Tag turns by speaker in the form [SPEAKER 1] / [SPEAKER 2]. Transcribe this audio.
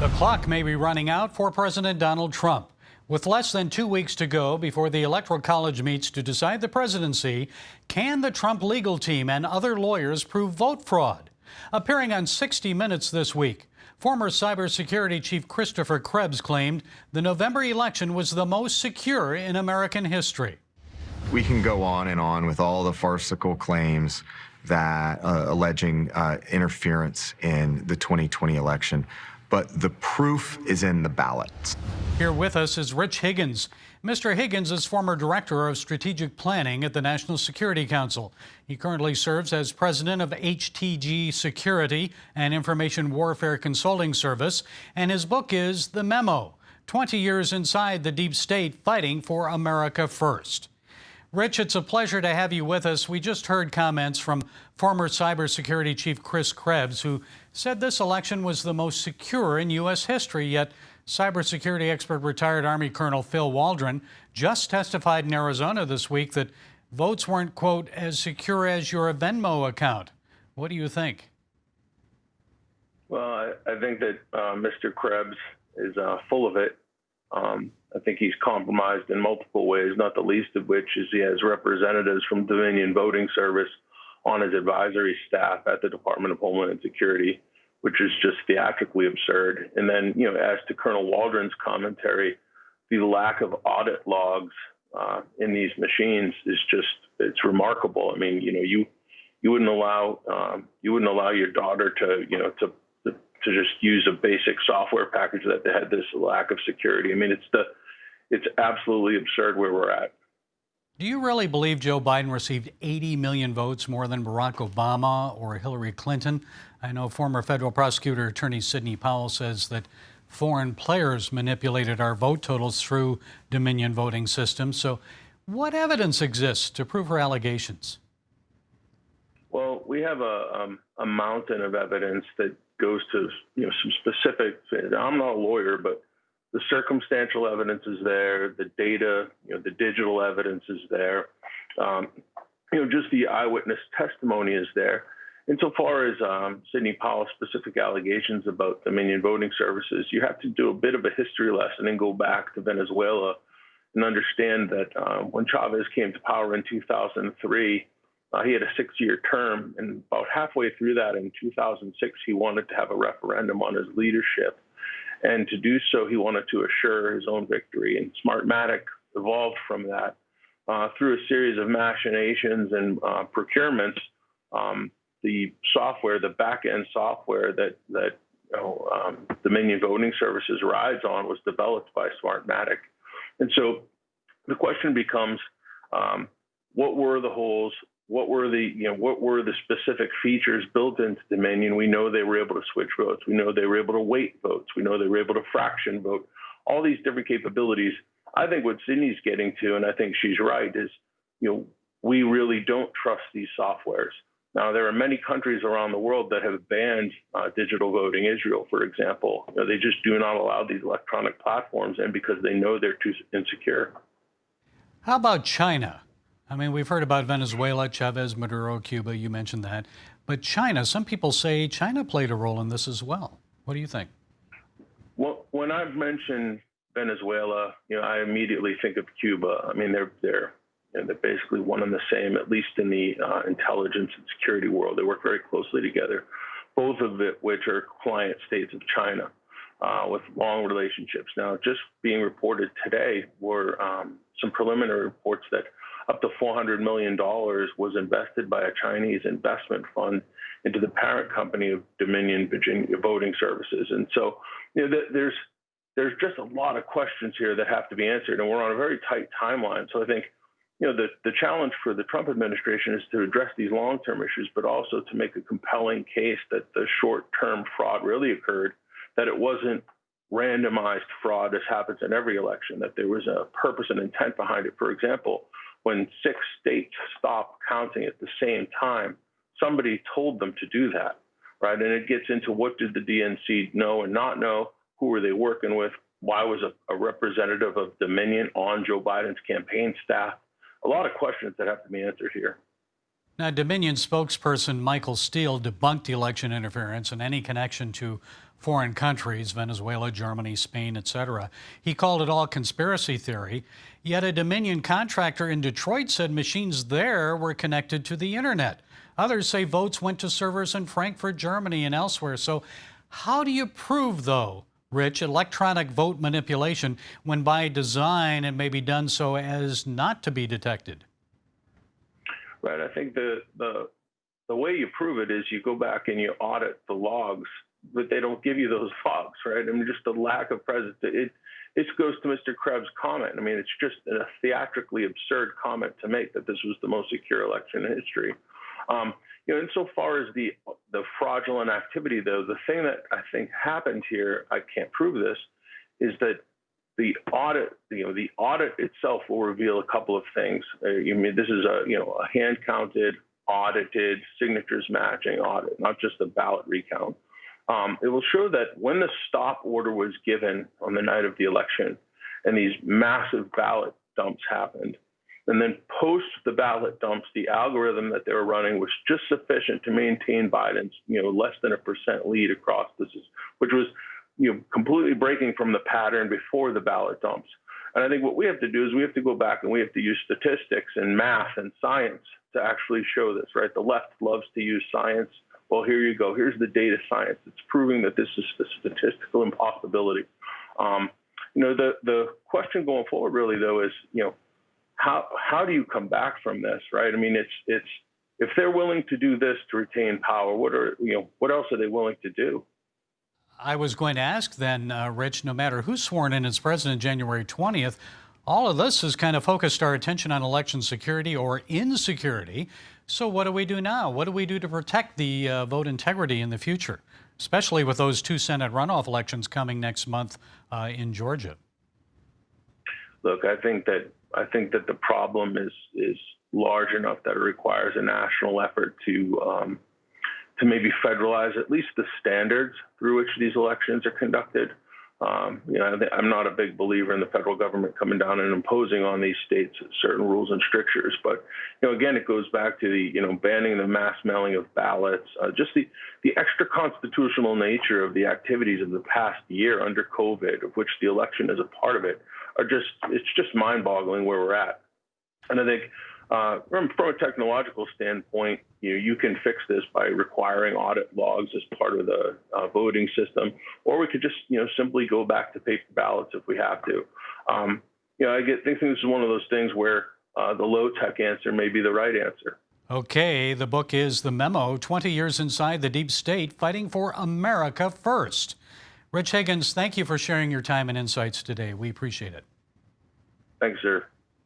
[SPEAKER 1] The clock may be running out for President Donald Trump. With less than 2 weeks to go before the Electoral College meets to decide the presidency, can the Trump legal team and other lawyers prove vote fraud? Appearing on 60 Minutes this week, former cybersecurity chief Christopher Krebs claimed the November election was the most secure in American history.
[SPEAKER 2] We can go on with all the farcical claims that alleging interference in the 2020 election, but the proof is in the ballots.
[SPEAKER 1] Here with us is Rich Higgins. Mr. Higgins is former director of strategic planning at the National Security Council. He currently serves as president of HTG Security, an information warfare consulting service, and his book is The Memo, 20 Years Inside the Deep State Fighting for America First. Rich, it's a pleasure to have you with us. We just heard comments from former cybersecurity chief Chris Krebs, who said this election was the most secure in U.S. history, yet cybersecurity expert retired Army Colonel Phil Waldron just testified in Arizona this week that votes weren't, quote, as secure as your Venmo account. What do you think?
[SPEAKER 3] Well, I think that Mr. Krebs is full of it. I think he's compromised in multiple ways, not the least of which is he has representatives from Dominion Voting Service on his advisory staff at the Department of Homeland Security, which is just theatrically absurd. And then, as to Colonel Waldron's commentary, the lack of audit logs in these machines is it's remarkable. I mean, you wouldn't allow your daughter to just use a basic software package that they had this lack of security. I mean, it's absolutely absurd where we're at.
[SPEAKER 1] Do you really believe Joe Biden received 80 million votes, more than Barack Obama or Hillary Clinton? I know former federal prosecutor attorney Sidney Powell says that foreign players manipulated our vote totals through Dominion voting systems. So what evidence exists to prove her allegations?
[SPEAKER 3] Well, we have a mountain of evidence that goes to some specific. I'm not a lawyer, but the circumstantial evidence is there, the data, the digital evidence is there, just the eyewitness testimony is there. Insofar as Sidney Powell's specific allegations about Dominion Voting Services, you have to do a bit of a history lesson and go back to Venezuela and understand that when Chavez came to power in 2003, he had a 6-year term, and about halfway through that in 2006, he wanted to have a referendum on his leadership. And to do so, he wanted to assure his own victory. And Smartmatic evolved from that through a series of machinations and procurements. The software, the back-end software that Dominion Voting Services rides on was developed by Smartmatic. And so the question becomes, what were the holes? What were the specific features built into Dominion? We know they were able to switch votes. We know they were able to weight votes. We know they were able to fraction vote. All these different capabilities. I think what Sidney's getting to, and I think she's right, is we really don't trust these softwares. Now, there are many countries around the world that have banned digital voting. Israel, for example, they just do not allow these electronic platforms in because they know they're too insecure.
[SPEAKER 1] How about China? I mean, we've heard about Venezuela, Chavez, Maduro, Cuba, you mentioned that. But China, some people say China played a role in this as well. What do you think?
[SPEAKER 3] Well, when I've mentioned Venezuela, I immediately think of Cuba. I mean, they're basically one and the same, at least in the intelligence and security world. They work very closely together, both of which are client states of China with long relationships. Now, just being reported today were some preliminary reports that up to $400 million was invested by a Chinese investment fund into the parent company of Dominion Voting Services. And so, there's just a lot of questions here that have to be answered, and we're on a very tight timeline. So I think, the challenge for the Trump administration is to address these long-term issues, but also to make a compelling case that the short-term fraud really occurred, that it wasn't randomized fraud as happens in every election, that there was a purpose and intent behind it. For example, when 6 states stopped counting at the same time, somebody told them to do that, right? And it gets into what did the DNC know and not know? Who were they working with? Why was a representative of Dominion on Joe Biden's campaign staff? A lot of questions that have to be answered here.
[SPEAKER 1] Now, Dominion spokesperson Michael Steele debunked election interference and any connection to foreign countries, Venezuela, Germany, Spain, etc. He called it all conspiracy theory. Yet a Dominion contractor in Detroit said machines there were connected to the internet. Others say votes went to servers in Frankfurt, Germany, and elsewhere. So how do you prove, though, Rich, electronic vote manipulation when by design it may be done so as not to be detected?
[SPEAKER 3] Right. I think the way you prove it is you go back and you audit the logs, but they don't give you those logs, right? I mean, just the lack of presence. It goes to Mr. Krebs' comment. I mean, it's just a theatrically absurd comment to make that this was the most secure election in history. Insofar as the fraudulent activity, though, the thing that I think happened here, I can't prove this, is that the audit, the audit itself will reveal a couple of things. This is a hand-counted, audited, signatures matching audit, not just a ballot recount. It will show that when the stop order was given on the night of the election, and these massive ballot dumps happened, and then post the ballot dumps, the algorithm that they were running was just sufficient to maintain Biden's, less than 1% lead across this, which was, completely breaking from the pattern before the ballot dumps. And I think what we have to do is we have to go back and we have to use statistics and math and science to actually show this, right? The left loves to use science. Well, here you go. Here's the data science. It's proving that this is a statistical impossibility. The question going forward really, though, is, how do you come back from this, right? I mean, it's if they're willing to do this to retain power, what else are they willing to do?
[SPEAKER 1] I was going to ask then, Rich, no matter who's sworn in as president January 20th, all of this has kind of focused our attention on election security or insecurity. So what do we do now? What do we do to protect the vote integrity in the future, especially with those 2 Senate runoff elections coming next month in Georgia?
[SPEAKER 3] Look, I think that the problem is large enough that it requires a national effort to maybe federalize at least the standards through which these elections are conducted. I'm not a big believer in the federal government coming down and imposing on these states certain rules and strictures. But, again, it goes back to the, banning the mass mailing of ballots, just the extra constitutional nature of the activities of the past year under COVID, of which the election is a part of it, it's just mind-boggling where we're at. And I think from a technological standpoint, you can fix this by requiring audit logs as part of the voting system, or we could just simply go back to paper ballots if we have to. I think this is one of those things where the low-tech answer may be the right answer.
[SPEAKER 1] Okay, the book is The Memo, 20 Years Inside the Deep State, Fighting for America First. Rich Higgins, thank you for sharing your time and insights today. We appreciate it.
[SPEAKER 3] Thanks, sir.